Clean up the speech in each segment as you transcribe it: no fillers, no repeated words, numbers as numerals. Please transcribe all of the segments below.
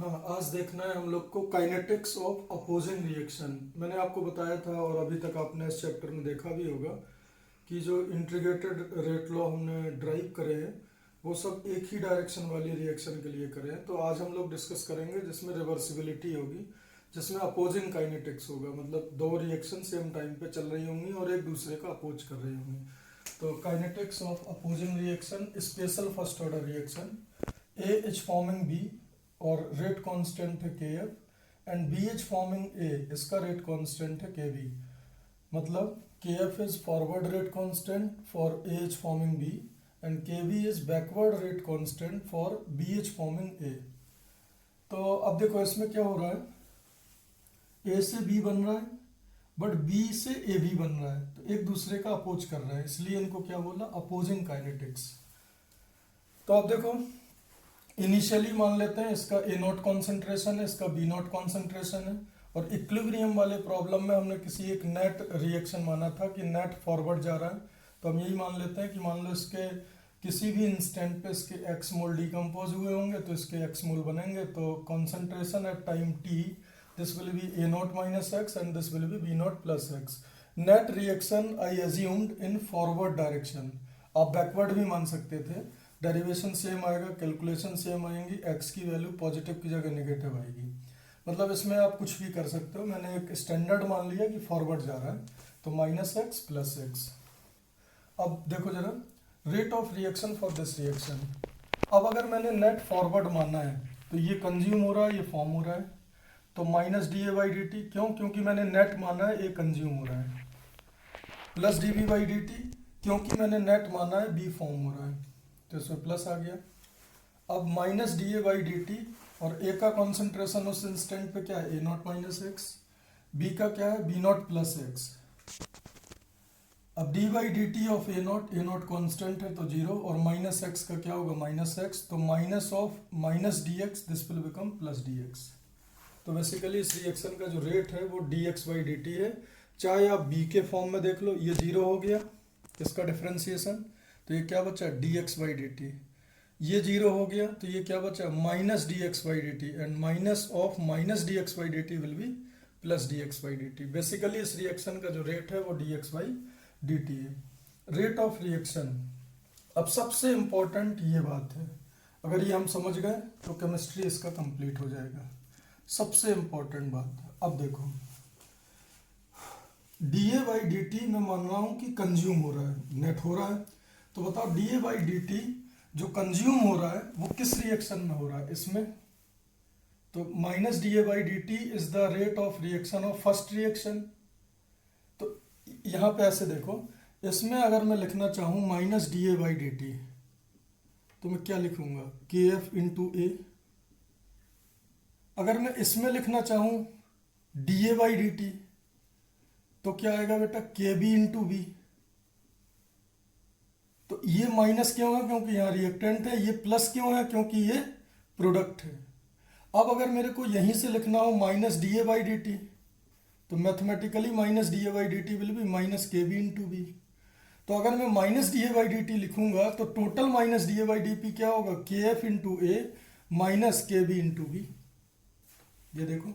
हाँ, आज देखना है हम लोग को काइनेटिक्स ऑफ अपोजिंग रिएक्शन। मैंने आपको बताया था और अभी तक आपने इस चैप्टर में देखा भी होगा कि जो इंटीग्रेटेड रेट लॉ हमने ड्राइव करे हैं वो सब एक ही डायरेक्शन वाली रिएक्शन के लिए करे हैं। तो आज हम लोग डिस्कस करेंगे जिसमें रिवर्सिबिलिटी होगी, जिसमें अपोजिंग काइनेटिक्स होगा, मतलब दो रिएक्शन सेम टाइम पे चल रही होंगी और एक दूसरे का अपोज कर रही होंगी। तो kinetics of opposing reaction, special first order reaction, A is forming B और रेट कांस्टेंट है K F and B is forming A, इसका रेट कांस्टेंट है के बी। मतलब K F is forward rate constant for A is forming B and K B is backward rate constant for B is forming A. तो अब देखो इसमें क्या हो रहा है, ए से बी बन रहा है बट बी से ए भी बन रहा है, तो एक दूसरे का अपोज कर रहा है, इसलिए इनको क्या बोला, अपोजिंग काइनेटिक्स। तो अब देखो इनिशियली मान लेते हैं इसका ए नॉट कॉन्सेंट्रेशन है, इसका बी नॉट कॉन्सेंट्रेशन है, और इक्विलिब्रियम वाले प्रॉब्लम में हमने किसी एक नेट रिएक्शन माना था कि नेट फॉरवर्ड जा रहा है। तो हम यही मान लेते हैं कि मान लो इसके किसी भी इंस्टेंट पे इसके एक्स मोल डिकम्पोज हुए होंगे तो इसके एक्स मोल बनेंगे। तो concentration at time t, this will be a not minus x and this will be B naught plus x. Net reaction I assumed in forward direction, आप backward भी मान सकते थे, डेरिवेशन सेम आएगा, calculation same आएंगी, x की value positive की जगह नेगेटिव आएगी। मतलब इसमें आप कुछ भी कर सकते हो, मैंने एक स्टैंडर्ड मान लिया कि फॉरवर्ड जा रहा है, तो माइनस एक्स प्लस एक्स। अब देखो जरा rate of reaction for this reaction. अब अगर मैंने नेट फॉरवर्ड माना है तो ये कंज्यूम हो रहा है, ये फॉर्म हो रहा है, तो minus D A by D T, क्यों, क्योंकि मैंने नेट माना है, ए कंज्यूम हो रहा है, plus d b by D t, क्योंकि मैंने नेट माना है, बी फॉर्म हो रहा है, तो इसमें प्लस आ गया। अब minus D A by D T, और ए का कॉन्सेंट्रेशन उस इंस्टेंट पे क्या है, ए नॉट माइनस एक्स, बी का क्या है, बी नॉट प्लस एक्स। अब D by D T of A not constant है तो जीरो, और माइनस एक्स का क्या होगा, माइनस एक्स, तो minus of minus D x, this will become plus D x. तो बेसिकली इस रिएक्शन का जो रेट है वो D x by D T है। चाहे आप बी के फॉर्म में देख लो, ये जीरो हो गया इसका डिफ्रेंसिएशन, तो ये क्या बचा, D x by D T. ये जीरो हो गया तो ये क्या बचा, minus D x by D T, and minus of minus D x by D T will B plus D x by D T. Basically इस रिएक्शन का जो रेट है वो D x by D T है, rate of reaction. अब सबसे important ये बात है, अगर ये हम समझ गए तो केमिस्ट्री इसका कंप्लीट हो जाएगा। सबसे इंपॉर्टेंट बात, अब देखो D A by D T मैं मान रहा हूं कि कंज्यूम हो रहा है, नेट हो रहा है, तो बताओ D A by D T जो कंज्यूम हो रहा है वो किस रिएक्शन में हो रहा है, इसमें। तो minus D A by D t is the rate of reaction of first reaction. तो यहां पे ऐसे देखो, इसमें अगर मैं लिखना चाहूं minus D A by D T तो मैं क्या लिखूंगा, के एफ इंटू ए। अगर मैं इसमें लिखना चाहूं D A by D T तो क्या आएगा बेटा, के बी इंटू बी। तो ये माइनस क्यों है, क्योंकि यहाँ रिएक्टेंट है, ये प्लस क्यों है, क्योंकि ये प्रोडक्ट है। अब अगर मेरे को यहीं से लिखना हो minus D A by D T, तो mathematically minus D A by D T will be minus के बी इंटू बी। तो अगर मैं minus D A by D T लिखूंगा तो total minus D A by D P क्या होगा, K F into A minus के B into B. ये देखो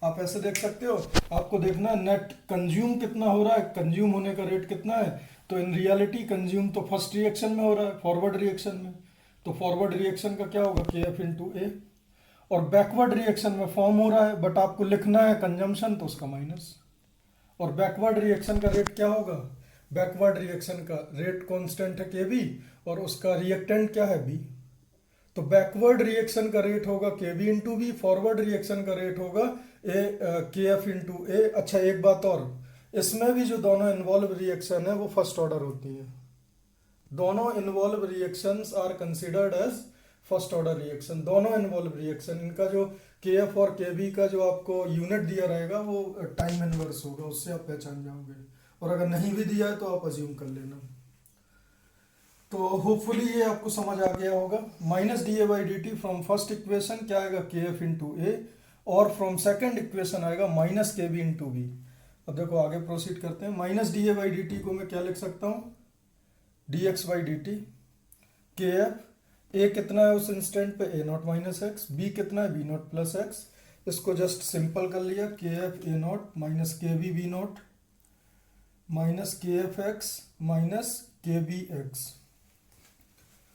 आप ऐसे देख सकते हो, आपको देखना नेट कंज्यूम कितना हो रहा है, कंज्यूम होने का रेट कितना है। तो इन रियलिटी कंज्यूम तो फर्स्ट रिएक्शन में हो रहा है, फॉरवर्ड रिएक्शन में, तो फॉरवर्ड रिएक्शन का क्या होगा, के एफ इंटू ए, और बैकवर्ड रिएक्शन में फॉर्म हो रहा है बट आपको लिखना है कंजम्पशन, तो उसका माइनस। और बैकवर्ड रिएक्शन का रेट क्या होगा, बैकवर्ड रिएक्शन का रेट कांस्टेंट है के बी और उसका रिएक्टेंट क्या है बी। तो बैकवर्ड रिएक्शन का रेट होगा k B into b, forward reaction का रेट होगा ए के एफ इंटू ए। अच्छा एक बात और, इसमें भी जो दोनों इन्वॉल्व रिएक्शन है वो फर्स्ट ऑर्डर होती है। दोनों involve reactions are considered as first order reaction. दोनों इन्वॉल्व रिएक्शन, इनका जो के एफ और के बी का जो आपको यूनिट दिया रहेगा वो टाइम इनवर्स होगा, उससे आप पहचान जाओगे, और अगर नहीं भी दिया है तो आप अज्यूम कर लेना। तो होपफुली ये आपको समझ आ गया होगा। Minus D A by D T from first equation क्या आएगा, के एफ इंटू ए, और फ्रॉम सेकेंड इक्वेशन आएगा माइनस के बी इंटू बी। अब देखो आगे प्रोसीड करते हैं। Minus D A by D T को मैं क्या लिख सकता हूँ, D x by D T, के एफ ए कितना है उस इंस्टेंट पे, ए नॉट माइनस एक्स, बी कितना है, बी नॉट प्लस एक्स। इसको जस्ट सिंपल कर लिया, के एफ ए नॉट माइनस के B B naught minus k F x minus के बी एक्स।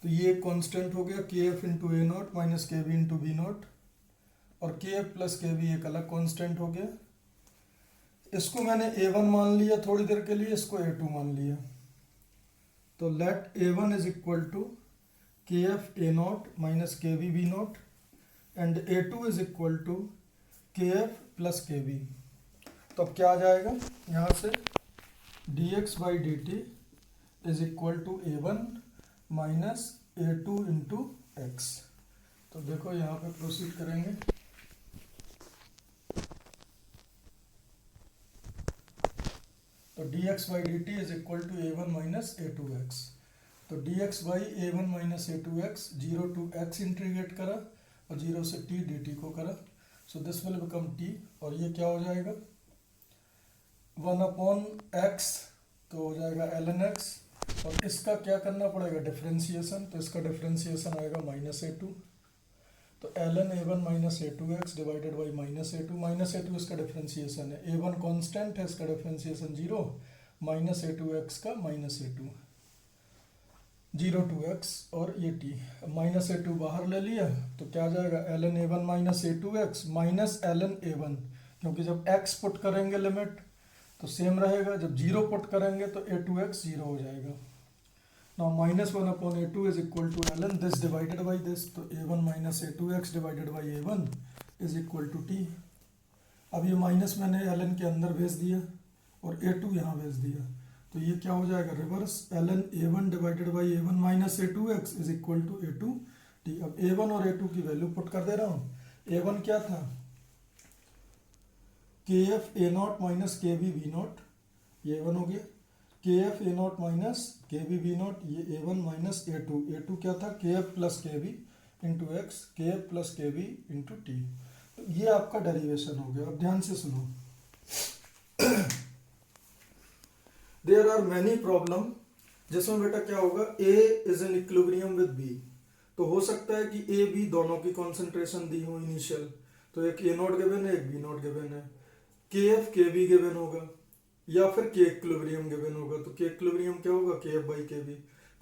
तो ये कांस्टेंट हो गया, K F into A not minus के बी इंटू बी नॉट, और के एफ प्लस के बी एक अलग कांस्टेंट हो गया। इसको मैंने ए वन मान लिया थोड़ी देर के लिए, इसको ए टू मान लिया। तो let a one is equal to k F A not minus के B B naught and a two is equal to k f plus k b. तो अब क्या आ जाएगा यहाँ से, d x by D t is equal to a one minus A two into x. तो देखो यहाँ पे प्रोसीड करेंगे। तो D x by D t is equal to a one minus A two X. तो D x by A one minus A two X, zero to X integrate करा और zero से टी डी टी को करा। So this will become T, और ये क्या हो जाएगा, वन अपॉन एक्स, तो हो जाएगा एल एन एक्स। और इसका क्या करना पड़ेगा, डिफ्रेंसिएशन। तो इसका डिफ्रेंसिएशन आएगा माइनस ए टू। तो L N A one minus A two X divided by minus A two. Minus A two इसका डिफ्रेंसिएशन है, ए वन कॉन्स्टेंट है, इसका डिफ्रेंसिएशन जीरो, माइनस ए टू एक्स का minus A two, zero to X, और ये T. Minus A to बाहर ले लिया तो क्या आ जाएगा, l N A one minus A two x minus l N A one, क्योंकि जब एक्स पुट करेंगे लिमिट तो सेम रहेगा, जब जीरो पुट करेंगे तो ए टू एक्स जीरो हो जाएगा। Now minus one upon A two is equal to L N, this divided by this, तो A one minus A two X divided by A one is equal to T. अब ये minus मैंने L n के अंदर भेज दिया और A to यहाँ भेज दिया, तो ये क्या हो जाएगा, reverse, L N A one divided by A one minus A two X is equal to A two T. अब ए वन और ए टू की वैल्यू पुट कर दे रहा हूँ। ए वन क्या था, K F A not minus के बी बी नॉट, ये वन हो गया। K F A not minus के बी बी नॉट, ये A one minus A two. A to क्या था, K f plus k B into x, के f plus k B into T. तो ये आपका डेरिवेशन हो गया। अब ध्यान से सुनो, देयर आर मैनी प्रॉब्लम जिसमें बेटा क्या होगा, A is in equilibrium with B. तो हो सकता है कि ए बी दोनों की कॉन्सेंट्रेशन दी हो इनिशियल, तो एक ए नॉट गिवन है, एक बी नॉट गिवन है, के एफ के बी गिवन होगा, या फिर के इक्विलिब्रियम गिवन होगा। तो के इक्विलिब्रियम क्या होगा, के एफ बाई के बी।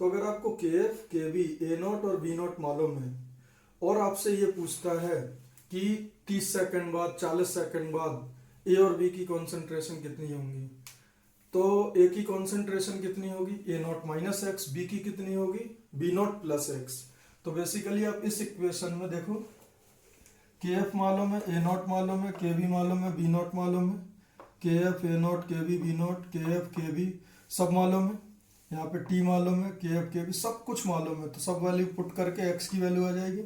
तो अगर आपको के एफ के बी ए नॉट और बी नॉट मालूम है, और आपसे ये पूछता है कि 30 सेकंड बाद 40 सेकंड बाद ए और बी की कॉन्सेंट्रेशन कितनी होंगी, तो ए की कॉन्सेंट्रेशन कितनी होगी, ए नॉट माइनस एक्स, बी की कितनी होगी, बी नॉट प्लस एक्स। तो बेसिकली आप इस इक्वेशन में देखो, के एफ मालूम है, ए नॉट मालूम है, के बी मालूम है, बी नॉट मालूम है, के एफ ए नॉट के बी बी नॉट, के एफ के बी सब मालूम है, यहाँ पे टी मालूम है, के एफ के बी सब कुछ मालूम है। तो सब वैल्यू पुट करके एक्स की वैल्यू आ जाएगी,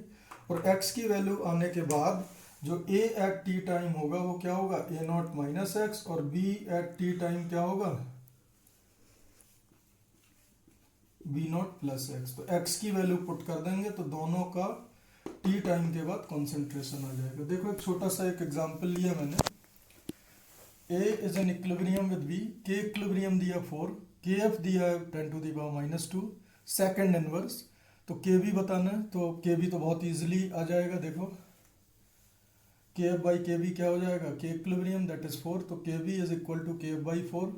और एक्स की वैल्यू आने के बाद जो ए एट टी टाइम होगा वो क्या होगा, ए नॉट माइनस एक्स, और बी एट टी टाइम क्या होगा, बी नॉट प्लस एक्स। तो एक्स की वैल्यू पुट कर देंगे तो दोनों का टी टाइम के बाद कॉन्सेंट्रेशन आ जाएगा। देखो एक छोटा सा एक एग्जांपल लिया मैंने, A is an equilibrium with B, K equilibrium दिया 4, के एफ दिया है 10 to the power -2 second inverse. तो के बी बताना है, तो के बी तो बहुत इजीली आ जाएगा। देखो के एफ बाई के बी क्या हो जाएगा, के इक्विलिब्रियम दैट इज 4, तो के B is equal to k f by 4,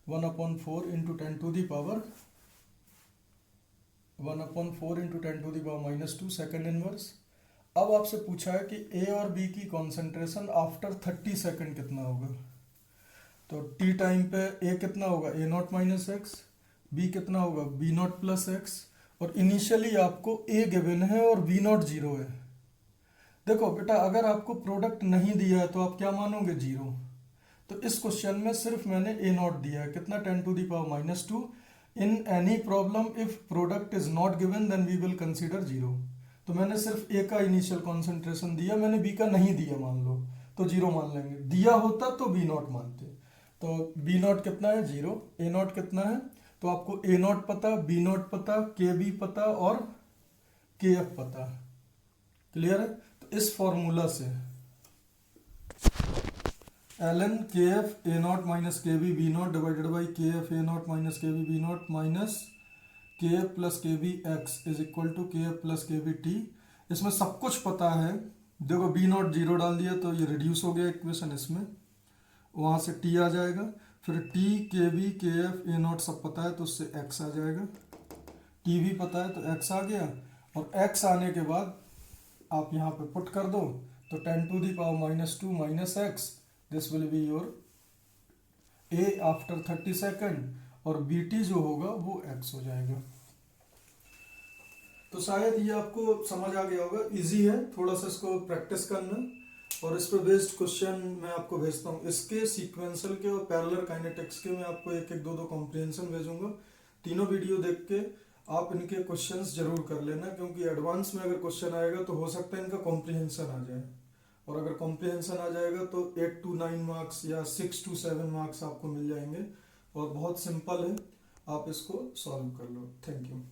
1/4 into 10 to the power 1/4 into 10 to the power -2 second inverse. अब आपसे पूछा है कि ए और बी की कॉन्सेंट्रेशन आफ्टर 30 सेकंड कितना होगा। तो टी टाइम पे ए कितना होगा, ए नॉट माइनस एक्स, बी कितना होगा, बी नॉट प्लस एक्स, और इनिशियली आपको ए गिवन है और बी नॉट जीरो है। देखो बेटा अगर आपको प्रोडक्ट नहीं दिया है तो आप क्या मानोगे, जीरो। तो इस क्वेश्चन में सिर्फ मैंने ए नॉट दिया है, कितना 10 to the power -2। In any problem if product is not given then we will consider zero. तो मैंने सिर्फ ए का इनिशियल कॉन्सेंट्रेशन दिया, मैंने बी का नहीं दिया मान लो तो जीरो मान लेंगे, दिया होता तो बी नॉट मानते। तो बी नॉट कितना है, जीरो, ए नॉट कितना है, तो आपको ए नॉट पता, बी नॉट पता, के बी पता और के एफ पता। क्लियर है। तो इस फॉर्मूला से l n k F A not minus के B B naught divided by k F A not minus के B B naught minus k f plus k v x is equal to k f plus k v t. इसमें सब कुछ पता है, देखो B not zero डाल दिया तो ये रिड्यूस हो गया इक्वेशन, इसमें वहाँ से टी आ जाएगा, फिर टी के वी के एफ ए नॉट सब पता है तो उससे एक्स आ जाएगा, टी भी पता है तो एक्स आ गया, और एक्स आने के बाद आप यहाँ पे पुट कर दो तो 10 to the power minus two minus x, this will be your a after 30 second, और बी टी जो होगा वो एक्स हो जाएगा। तो शायद ये आपको समझ आ गया होगा, इजी है, थोड़ा सा इसको प्रैक्टिस करना, और इस पर बेस्ड क्वेश्चन मैं आपको भेजता हूँ। इसके सीक्वेंशियल के और पैरेलल काइनेटिक्स के मैं आपको एक एक दो दो कॉम्प्रिहेंशन भेजूंगा। तीनों वीडियो देख के आप इनके क्वेश्चंस जरूर कर लेना, क्योंकि एडवांस में अगर क्वेश्चन आएगा तो हो सकता है इनका कॉम्प्रिहेंशन आ जाए, और अगर कॉम्प्रिहेंशन आ जाएगा तो 8 to 9 मार्क्स या 6 to 7 मार्क्स आपको मिल जाएंगे, और बहुत सिंपल है, आप इसको सॉल्व कर लो। Thank you.